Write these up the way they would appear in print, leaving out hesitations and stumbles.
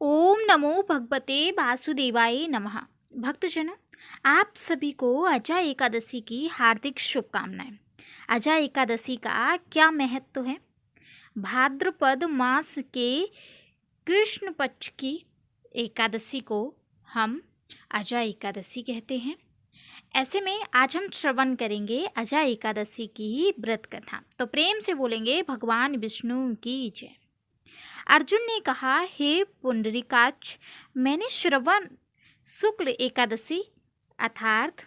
ओम नमो भगवते वासुदेवाय नमः। भक्तजनों, आप सभी को अजा एकादशी की हार्दिक शुभकामनाएं। अजा एकादशी का क्या महत्व है? भाद्रपद मास के कृष्ण पक्ष की एकादशी को हम अजा एकादशी कहते हैं। ऐसे में आज हम श्रवण करेंगे अजा एकादशी की व्रत कथा। तो प्रेम से बोलेंगे भगवान विष्णु की जय। अर्जुन ने कहा, हे पुंडरीकाक्ष, मैंने श्रवण शुक्ल एकादशी अर्थात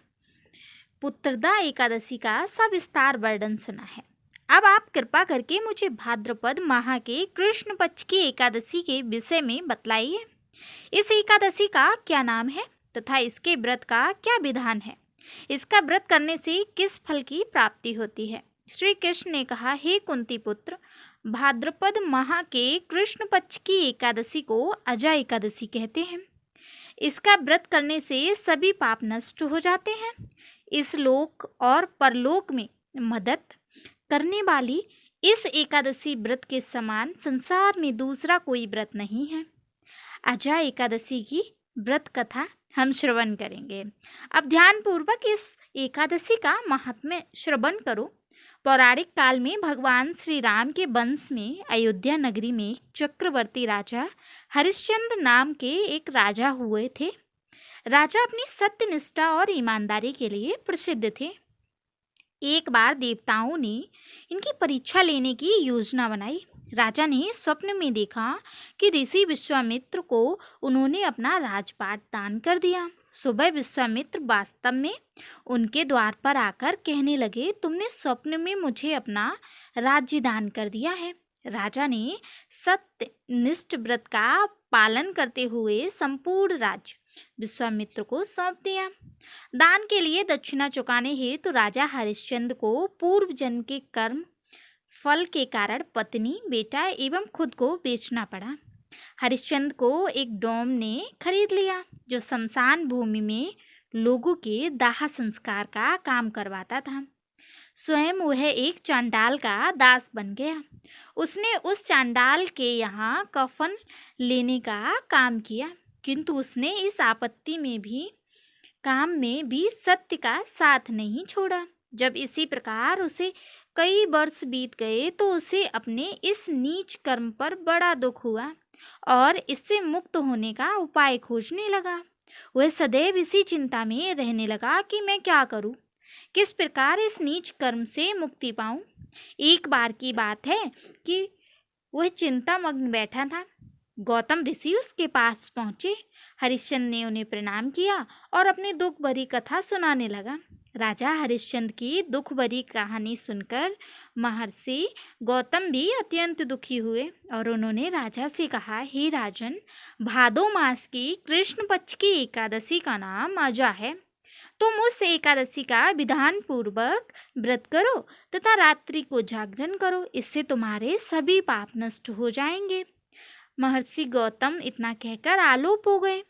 पुत्रदा एकादशी का सविस्तार वर्णन सुना है। अब आप कृपा करके मुझे भाद्रपद माह के कृष्ण पक्ष की एकादशी के विषय में बतलाइए। इस एकादशी का क्या नाम है तथा इसके व्रत का क्या विधान है? इसका व्रत करने से किस फल की प्राप्ति होती है? श्री कृष्ण ने कहा, हे कुंती पुत्र, भाद्रपद माह के कृष्ण पक्ष की एकादशी को अजा एकादशी कहते हैं। इसका व्रत करने से सभी पाप नष्ट हो जाते हैं। इस लोक और परलोक में मदद करने वाली इस एकादशी व्रत के समान संसार में दूसरा कोई व्रत नहीं है। अजा एकादशी की व्रत कथा हम श्रवण करेंगे। अब ध्यान पूर्वक इस एकादशी का महात्म्य श्रवण करो। पौराणिक काल में भगवान श्री राम के वंश में अयोध्या नगरी में चक्रवर्ती राजा हरिश्चंद्र नाम के एक राजा हुए थे। राजा अपनी सत्यनिष्ठा और ईमानदारी के लिए प्रसिद्ध थे। एक बार देवताओं ने इनकी परीक्षा लेने की योजना बनाई। राजा ने स्वप्न में देखा कि ऋषि विश्वामित्र को उन्होंने अपना राजपाट दान कर दिया। सुबह विश्वामित्र वास्तव में उनके द्वार पर आकर कहने लगे, तुमने स्वप्न में मुझे अपना राज्य दान कर दिया है। राजा ने सत्यनिष्ठ व्रत का पालन करते हुए संपूर्ण राज्य विश्वामित्र को सौंप दिया। दान के लिए दक्षिणा चुकाने हेतु राजा हरिश्चंद्र को पूर्व जन्म के कर्म फल के कारण पत्नी, बेटा एवं खुद को बेचना पड़ा। हरिश्चंद्र को एक डोम ने खरीद लिया जो शमशान भूमि में लोगों के दाह संस्कार का काम करवाता था। स्वयं वह एक चांडाल का दास बन गया। उसने उस चांडाल के यहाँ कफन लेने का काम किया, किंतु उसने इस आपत्ति में भी काम में भी सत्य का साथ नहीं छोड़ा। जब इसी प्रकार उसे कई वर्ष बीत गए तो उसे अपने इस नीच कर्म पर बड़ा दुख हुआ और इससे मुक्त होने का उपाय खोजने लगा। वह सदैव इसी चिंता में रहने लगा कि मैं क्या करूं, किस प्रकार इस नीच कर्म से मुक्ति पाऊं। एक बार की बात है कि वह चिंता मग्न बैठा था। गौतम ऋषि उसके पास पहुंचे। हरिश्चंद्र ने उन्हें प्रणाम किया और अपनी दुख भरी कथा सुनाने लगा। राजा हरिश्चंद्र की दुख भरी कहानी सुनकर महर्षि गौतम भी अत्यंत दुखी हुए और उन्होंने राजा से कहा, हे राजन, भादो मास की कृष्ण पक्ष की एकादशी का नाम अजा है। तुम उस एकादशी का विधान पूर्वक व्रत करो तथा रात्रि को जागरण करो, इससे तुम्हारे सभी पाप नष्ट हो जाएंगे। महर्षि गौतम इतना कहकर आलोप हो गए।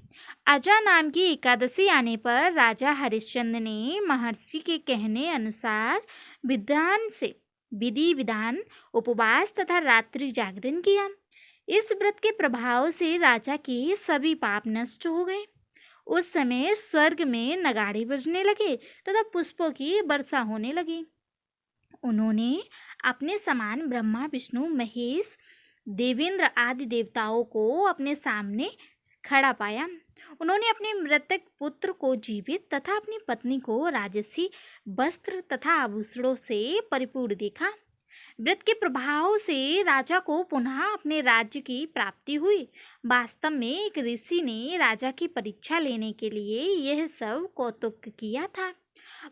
अजा नाम की एकादशी आने पर राजा हरिश्चंद्र ने महर्षि के कहने अनुसार विधि विधान उपवास तथा रात्रि जागरण किया। इस व्रत के प्रभाव से राजा के सभी पाप नष्ट हो गए। उस समय स्वर्ग में नगाड़े बजने लगे तथा पुष्पों की वर्षा होने लगी। उन्होंने अपने समान ब्रह्मा, विष्णु, महेश, देवेंद्र आदि देवताओं को अपने सामने खड़ा पाया। उन्होंने अपने मृतक पुत्र को जीवित तथा अपनी पत्नी को राजसी वस्त्र तथा आभूषणों से परिपूर्ण देखा। व्रत के प्रभाव से राजा को पुनः अपने राज्य की प्राप्ति हुई। वास्तव में एक ऋषि ने राजा की परीक्षा लेने के लिए यह सब कौतुक किया था,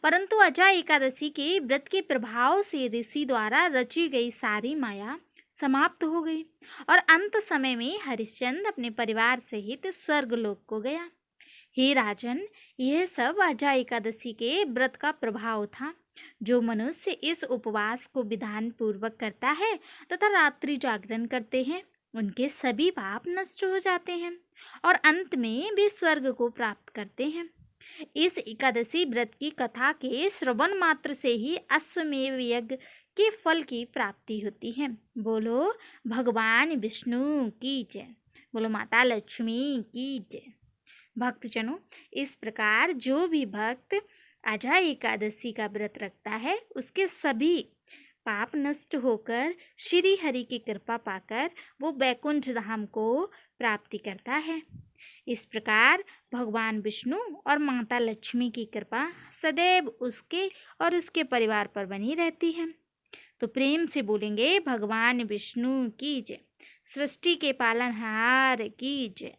परंतु अजा एकादशी के व्रत के प्रभाव से ऋषि द्वारा रची गई सारी माया समाप्त हो गई और अंत समय में हरिश्चंद्र अपने परिवार सहित स्वर्गलोक को गया। हे राजन, यह सब अजा एकादशी के व्रत का प्रभाव था। जो मनुष्य इस उपवास को विधान पूर्वक करता है तथा रात्रि जागरण करते हैं, उनके सभी पाप नष्ट हो जाते हैं और अंत में वे स्वर्ग को प्राप्त करते हैं। इस एकादशी व्रत की कथा के श्रवण मात्र से ही अश्वमेध यज्ञ के फल की प्राप्ति होती है। बोलो भगवान विष्णु की जय। बोलो माता लक्ष्मी की जय। भक्तजनों, इस प्रकार जो भी भक्त आजा एकादशी का व्रत रखता है उसके सभी पाप नष्ट होकर श्री हरि की कृपा पाकर वो बैकुंठ धाम को प्राप्ति करता है। इस प्रकार भगवान विष्णु और माता लक्ष्मी की कृपा सदैव उसके और उसके परिवार पर बनी रहती है। तो प्रेम से बोलेंगे भगवान विष्णु की जय, सृष्टि के पालनहार की जय।